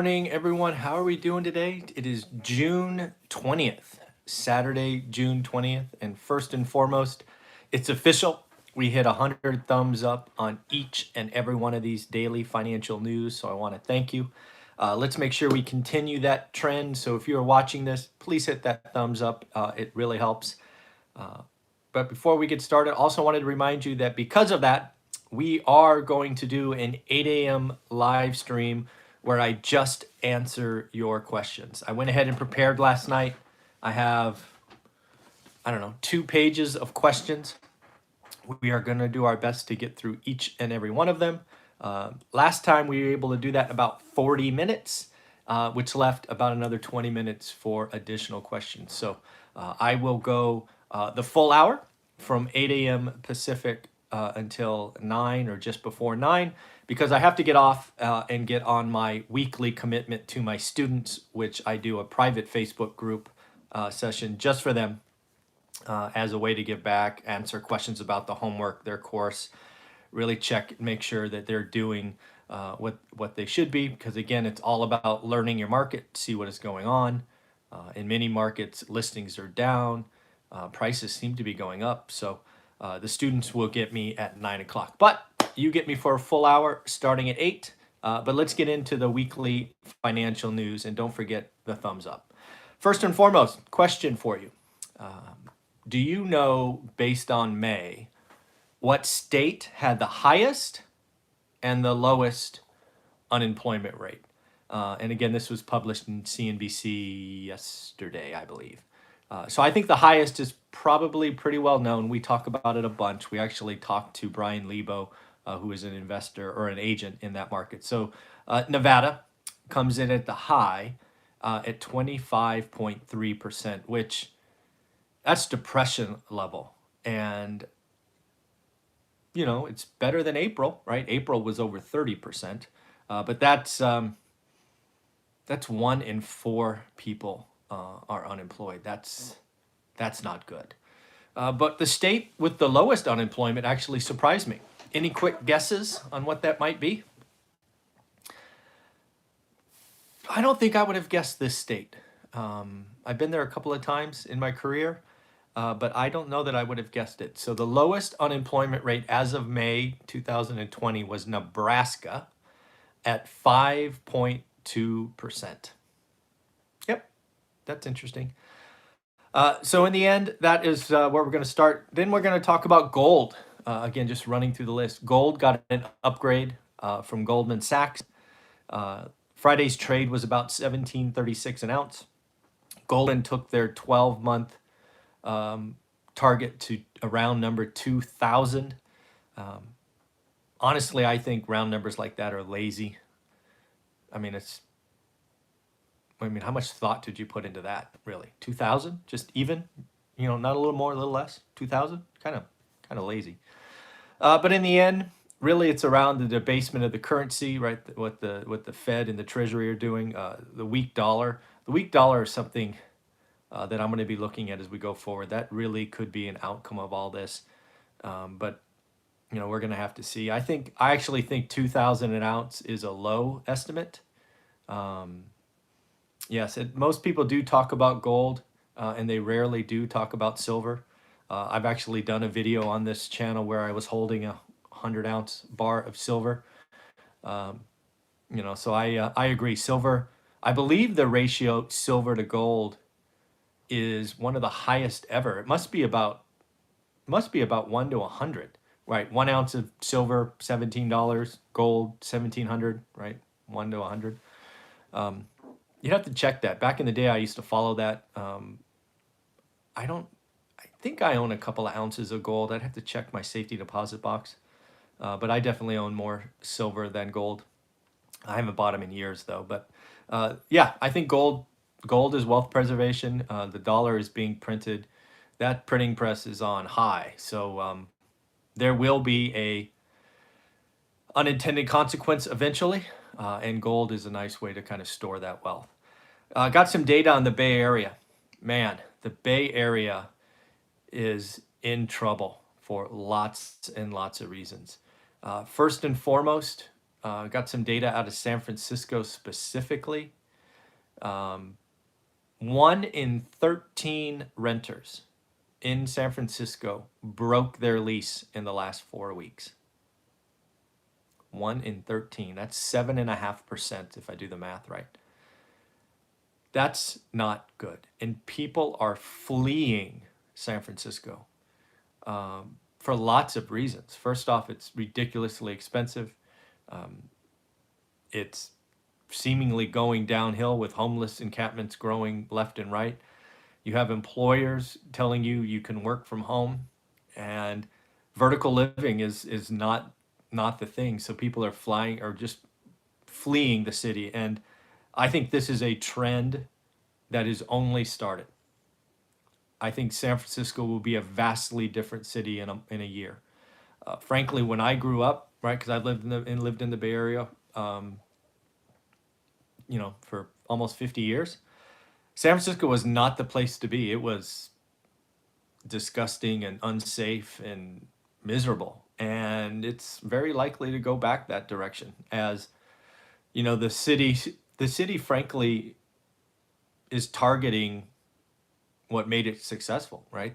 Morning, everyone. How are we doing today? It is June 20th, Saturday, June 20th. And first and foremost, it's official. We hit 100 thumbs up on each and every one of these daily financial news. So I want to thank you. Let's make sure we continue that trend. So if you're watching this, please hit that thumbs up. It really helps. But before we get started, also wanted to remind you that because of that, we are going to do an 8 a.m. live stream where I just answer your questions. I went ahead and prepared last night. I have, I don't know, 2 pages of questions. We are going to do our best to get through each and every one of them. Last time we were able to do that in about 40 minutes, which left about another 20 minutes for additional questions. So I will go the full hour from 8 a.m. Pacific until 9 or just before 9 because I have to get off and get on my weekly commitment to my students, which I do a private Facebook group session just for them as a way to give back, answer questions about the homework, their course, really check, make sure that they're doing what they should be. Because again, it's all about learning your market, see what is going on. In many markets, listings are down, prices seem to be going up. So the students will get me at 9 o'clock. But you get me for a full hour starting at 8. But let's get into the weekly financial news, and don't forget the thumbs up. First and foremost, question for you. Do you know, based on May, what state had the highest and the lowest unemployment rate? And again, this was published in CNBC yesterday, I believe. So I think the highest is probably pretty well known. We talk about it a bunch. We actually talked to Brian Lebo, who is an investor or an agent in that market. So Nevada comes in at the high at 25.3%, which that's depression level. And, you know, it's better than April, right? April was over 30%. But that's 1 in 4 people are unemployed. That's not good. But the state with the lowest unemployment actually surprised me. Any quick guesses on what that might be? I don't think I would have guessed this state. I've been there a couple of times in my career, but I don't know that I would have guessed it. So the lowest unemployment rate as of May 2020 was Nebraska at 5.2%. Yep, that's interesting. So in the end, that is where we're going to start. Then we're going to talk about gold. Again, just running through the list. Gold got an upgrade from Goldman Sachs. Friday's trade was about $17.36 an ounce. Goldman took their 12-month target to around number 2,000. Honestly, I think round numbers like that are lazy. I mean, how much thought did you put into that, really? 2,000? Just even? You know, not a little more, a little less? 2,000? Kind of lazy. But in the end, really, it's around the debasement of the currency, right? What the Fed and the Treasury are doing. The weak dollar. The weak dollar is something that I'm going to be looking at as we go forward. That really could be an outcome of all this. But you know, we're going to have to see. I actually think 2,000 an ounce is a low estimate. Yes, most people do talk about gold, and they rarely do talk about silver. I've actually done a video on this channel where I was holding a 100-ounce bar of silver. You know, so I agree. Silver, I believe the ratio silver to gold is one of the highest ever. It must be about 1 to 100, right? 1 ounce of silver, $17, gold, 1,700, right? 1 to 100. You have to check that. Back in the day, I used to follow that. I think I own a couple of ounces of gold. I'd have to check my safety deposit box. But I definitely own more silver than gold. I haven't bought them in years though. But yeah, I think gold is wealth preservation. The dollar is being printed. That printing press is on high. So there will be a unintended consequence eventually. And gold is a nice way to kind of store that wealth. Got some data on the Bay Area. Man, the Bay Area is in trouble for lots and lots of reasons. First and foremost, Got some data out of San Francisco specifically. 1 in 13 renters in San Francisco broke their lease in the last 4 weeks. 1 in 13. That's 7.5% if I do the math right. That's not good. And people are fleeing San Francisco for lots of reasons. First off, it's ridiculously expensive. It's seemingly going downhill with homeless encampments growing left and right. You have employers telling you you can work from home, and vertical living is not the thing. So people are flying or just fleeing the city. And I think this is a trend that is only started. I think San Francisco will be a vastly different city in a year. Frankly, when I grew up, right, because I lived in the Bay Area, for almost 50 years, San Francisco was not the place to be. It was disgusting and unsafe and miserable, and it's very likely to go back that direction. As the city, frankly, is targeting what made it successful, right?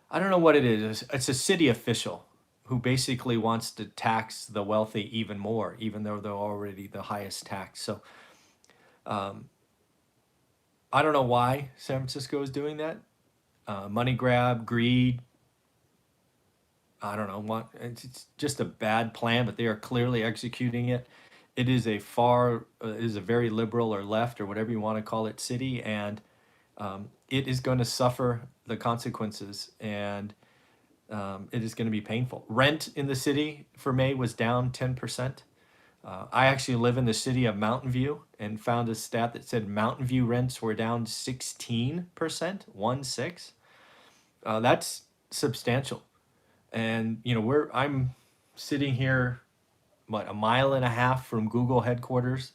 I don't know what it is. It's a city official who basically wants to tax the wealthy even more, even though they're already the highest tax. So I don't know why San Francisco is doing that. Money grab, greed. I don't know what. It's just a bad plan, but they are clearly executing it. It is a very liberal or left or whatever you want to call it city, and it is going to suffer the consequences, and it is going to be painful. Rent in the city for May was down 10%. I actually live in the city of Mountain View and found a stat that said Mountain View rents were down 16%, 1-6. That's substantial. And I'm sitting here, a mile and a half from Google headquarters.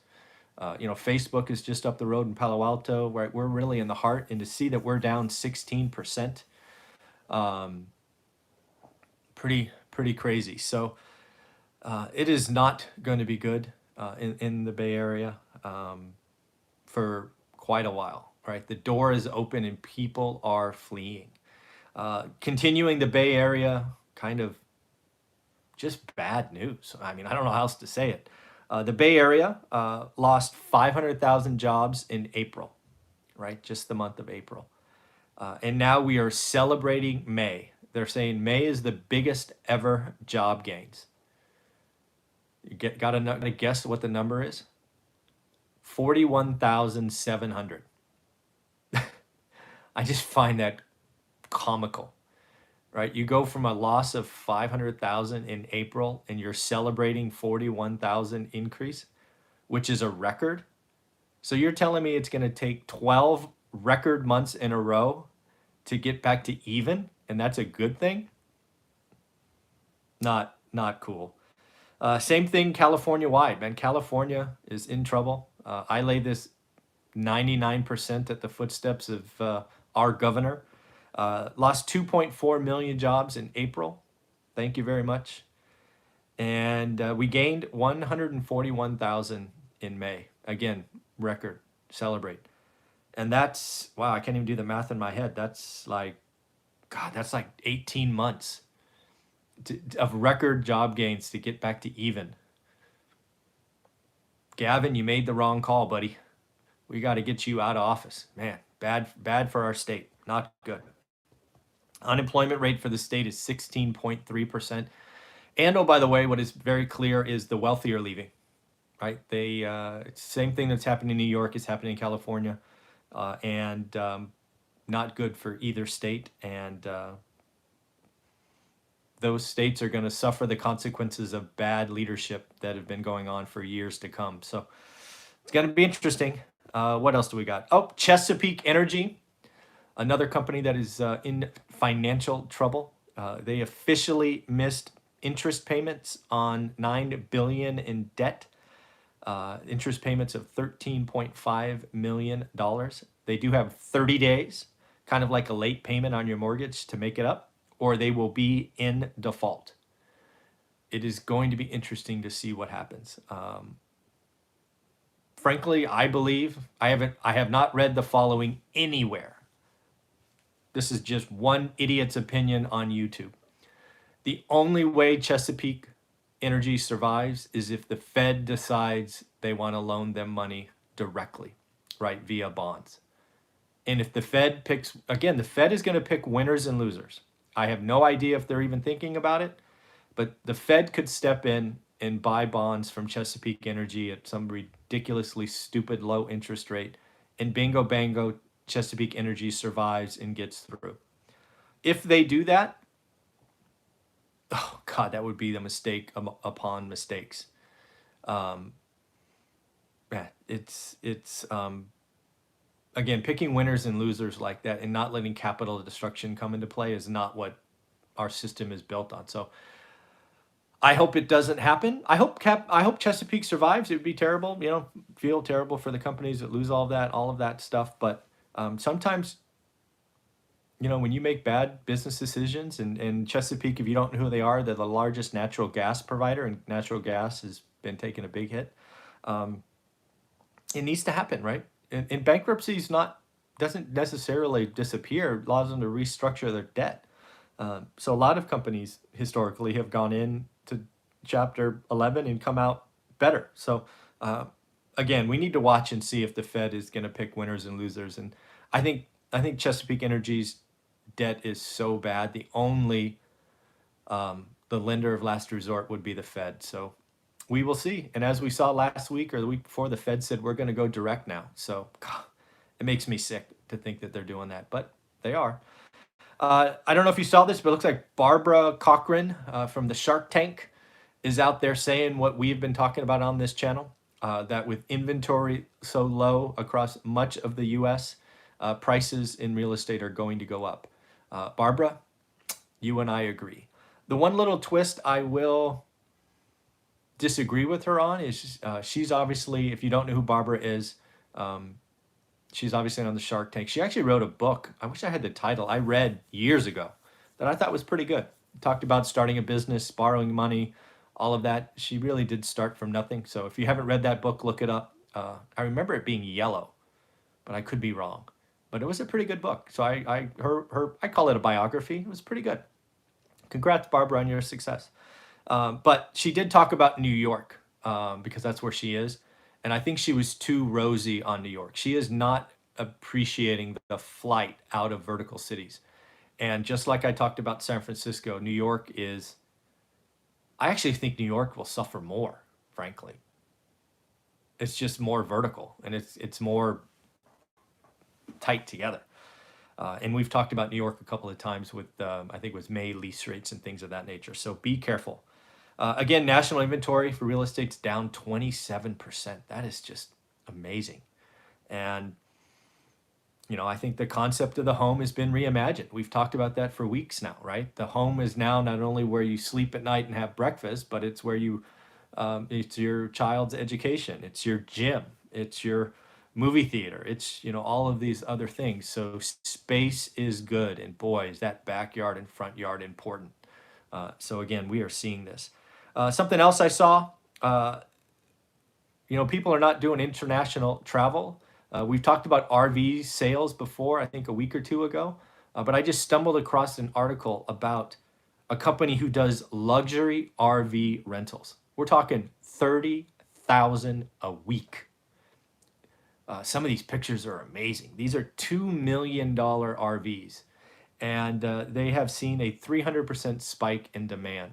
Facebook is just up the road in Palo Alto, right? We're really in the heart, and to see that we're down 16%, pretty crazy. So it is not going to be good in the Bay Area for quite a while, right? The door is open and people are fleeing. Continuing the Bay Area, kind of just bad news. I mean, I don't know how else to say it. The Bay Area lost 500,000 jobs in April, right? Just the month of April. And now we are celebrating May. They're saying May is the biggest ever job gains. Gotta guess what the number is? 41,700. I just find that comical, right? You go from a loss of 500,000 in April and you're celebrating 41,000 increase, which is a record. So you're telling me it's going to take 12 record months in a row to get back to even, and that's a good thing? Not cool. Same thing California wide, man. California is in trouble. I lay this 99% at the footsteps of our governor. Lost 2.4 million jobs in April. Thank you very much. And we gained 141,000 in May. Again, record, celebrate. And that's, wow, I can't even do the math in my head. That's like 18 months of record job gains to get back to even. Gavin, you made the wrong call, buddy. We got to get you out of office. Man, bad for our state. Not good. Unemployment rate for the state is 16.3%. And oh, by the way, what is very clear is the wealthy are leaving, right? It's the same thing that's happening in New York is happening in California, and not good for either state. And those states are going to suffer the consequences of bad leadership that have been going on for years to come. So it's going to be interesting. What else do we got? Oh, Chesapeake Energy, another company that is in financial trouble. They officially missed interest payments on $9 billion in debt. Interest payments of $13.5 million. They do have 30 days, kind of like a late payment on your mortgage, to make it up, or they will be in default. it is going to be interesting to see what happens. Frankly, I believe I have not read the following anywhere. This is just one idiot's opinion on YouTube. The only way Chesapeake Energy survives is if the Fed decides they want to loan them money directly, right, via bonds. And if the Fed picks, again, the Fed is going to pick winners and losers. I have no idea if they're even thinking about it, but the Fed could step in and buy bonds from Chesapeake Energy at some ridiculously stupid low interest rate, and bingo bango, Chesapeake Energy survives and gets through. If they do that, oh God, that would be the mistake upon mistakes. Yeah, it's again, picking winners and losers like that and not letting capital destruction come into play is not what our system is built on. So I hope it doesn't happen. I hope Chesapeake survives. It would be terrible, feel terrible for the companies that lose all of that stuff. But sometimes, when you make bad business decisions, and Chesapeake, if you don't know who they are, they're the largest natural gas provider, and natural gas has been taking a big hit. It needs to happen, right? And bankruptcy doesn't necessarily disappear. It allows them to restructure their debt. So a lot of companies historically have gone in to Chapter 11 and come out better. So again, we need to watch and see if the Fed is going to pick winners and losers. And I think Chesapeake Energy's debt is so bad. The only the lender of last resort would be the Fed. So we will see. And as we saw last week or the week before, the Fed said we're going to go direct now. So God, it makes me sick to think that they're doing that, but they are. I don't know if you saw this, but it looks like Barbara Corcoran from the Shark Tank is out there saying what we've been talking about on this channel, that with inventory so low across much of the U.S., prices in real estate are going to go up. Barbara, you and I agree. The one little twist I will disagree with her on is she's obviously, if you don't know who Barbara is, she's obviously on the Shark Tank. She actually wrote a book. I wish I had the title. I read years ago that I thought was pretty good. Talked about starting a business, borrowing money, all of that. She really did start from nothing. So if you haven't read that book, look it up. I remember it being yellow, but I could be wrong. But it was a pretty good book. So I call it a biography. It was pretty good. Congrats, Barbara, on your success. But she did talk about New York because that's where she is. And I think she was too rosy on New York. She is not appreciating the flight out of vertical cities. And just like I talked about San Francisco, New York is, I actually think New York will suffer more, frankly. It's just more vertical and it's more tight together. And we've talked about New York a couple of times with, I think it was May lease rates and things of that nature. So be careful. Again, national inventory for real estate's down 27%. That is just amazing. And, I think the concept of the home has been reimagined. We've talked about that for weeks now, right? The home is now not only where you sleep at night and have breakfast, but it's where it's your child's education. It's your gym. It's your movie theater. It's, all of these other things. So space is good. And boy, is that backyard and front yard important. So again, we are seeing this. Something else I saw, people are not doing international travel. We've talked about RV sales before, I think a week or two ago, but I just stumbled across an article about a company who does luxury RV rentals. We're talking $30,000 a week. Some of these pictures are amazing. These are $2 million RVs, and they have seen a 300% spike in demand.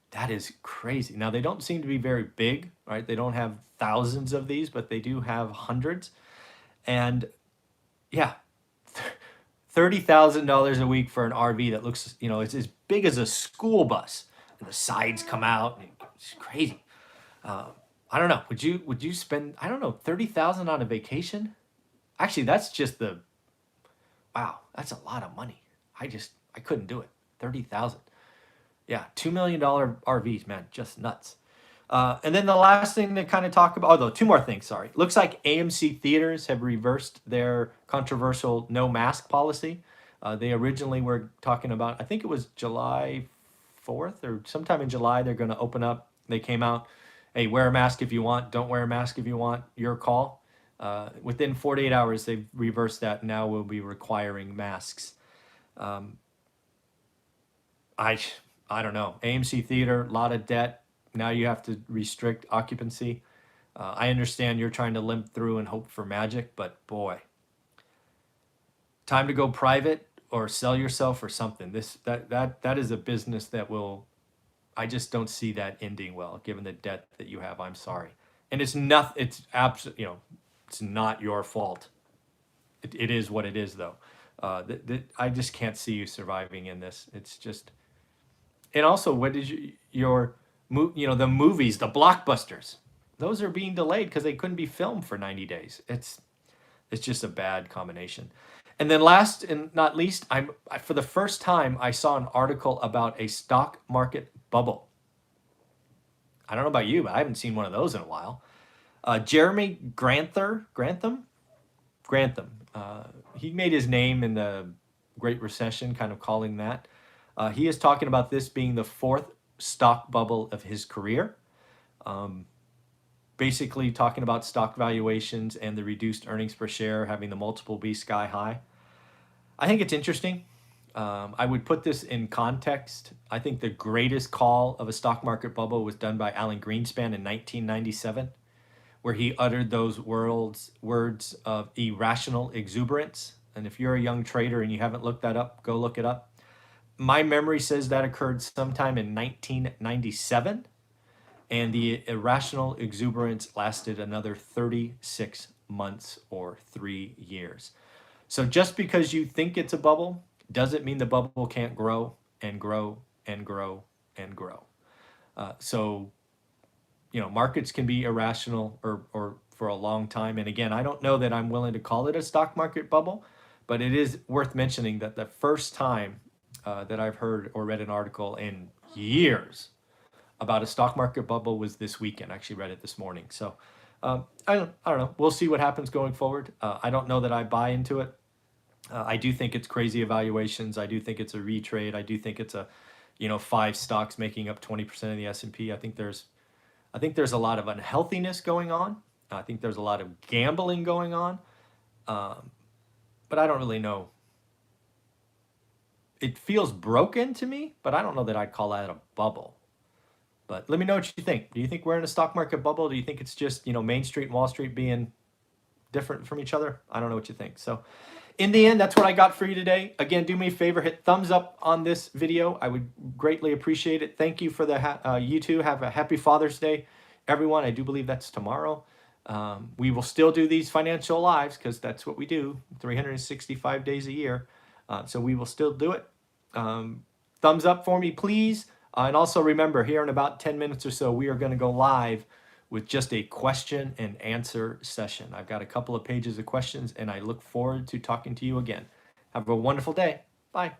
That is crazy. Now, they don't seem to be very big, right? They don't have thousands of these, but they do have hundreds. And yeah, $30,000 a week for an RV that looks, it's as big as a school bus, and the sides come out. And it's crazy. I don't know. Would you spend, I don't know, $30,000 on a vacation? Actually, that's just wow, that's a lot of money. I couldn't do it. 30,000. Yeah, $2 million RVs, man, just nuts. And then the last thing to kind of talk about, two more things, sorry. Looks like AMC theaters have reversed their controversial no mask policy. They originally were talking about, I think it was July 4th or sometime in July, they're going to open up. They came out, hey, wear a mask if you want, don't wear a mask if you want, your call. Within 48 hours, they've reversed that. Now we'll be requiring masks. Um, I I don't know. AMC Theater, a lot of debt. Now you have to restrict occupancy. I understand you're trying to limp through and hope for magic, but boy, time to go private or sell yourself or something. That is a business that will. I just don't see that ending well, given the debt that you have. I'm sorry, and it's not. It's absolutely, it's not your fault. It is what it is, though. I just can't see you surviving in this. It's just, and also, what did the movies, the blockbusters, those are being delayed because they couldn't be filmed for 90 days. It's just a bad combination. And then last and not least, for the first time, I saw an article about a stock market bubble. I don't know about you, but I haven't seen one of those in a while. Jeremy Grantham, he made his name in the Great Recession, kind of calling that. He is talking about this being the 4th stock bubble of his career. Basically talking about stock valuations and the reduced earnings per share, having the multiple be sky high. I think it's interesting. I would put this in context. I think the greatest call of a stock market bubble was done by Alan Greenspan in 1997, where he uttered those words of irrational exuberance. And if you're a young trader and you haven't looked that up, go look it up. My memory says that occurred sometime in 1997. And the irrational exuberance lasted another 36 months or 3 years. So just because you think it's a bubble doesn't mean the bubble can't grow and grow and grow and grow. So markets can be irrational or for a long time. And again, I don't know that I'm willing to call it a stock market bubble, but it is worth mentioning that the first time that I've heard or read an article in years about a stock market bubble was this weekend. I actually read it this morning. So I don't know. We'll see what happens going forward. I don't know that I buy into it. I do think it's crazy evaluations. I do think it's a retrade. I do think it's a 5 stocks making up 20% of the S&P. I think there's a lot of unhealthiness going on. I think there's a lot of gambling going on. But I don't really know. It feels broken to me, but I don't know that I'd call that a bubble. But let me know what you think. Do you think we're in a stock market bubble? Do you think it's just, Main Street and Wall Street being different from each other? I don't know what you think. So in the end, that's what I got for you today. Again, do me a favor, hit thumbs up on this video. I would greatly appreciate it. Thank you for you two. Have a happy Father's Day, everyone. I do believe that's tomorrow. We will still do these financial lives because that's what we do 365 days a year. So we will still do it. Thumbs up for me, please. And also remember, here in about 10 minutes or so, we are going to go live with just a question and answer session. I've got a couple of pages of questions, and I look forward to talking to you again. Have a wonderful day. Bye.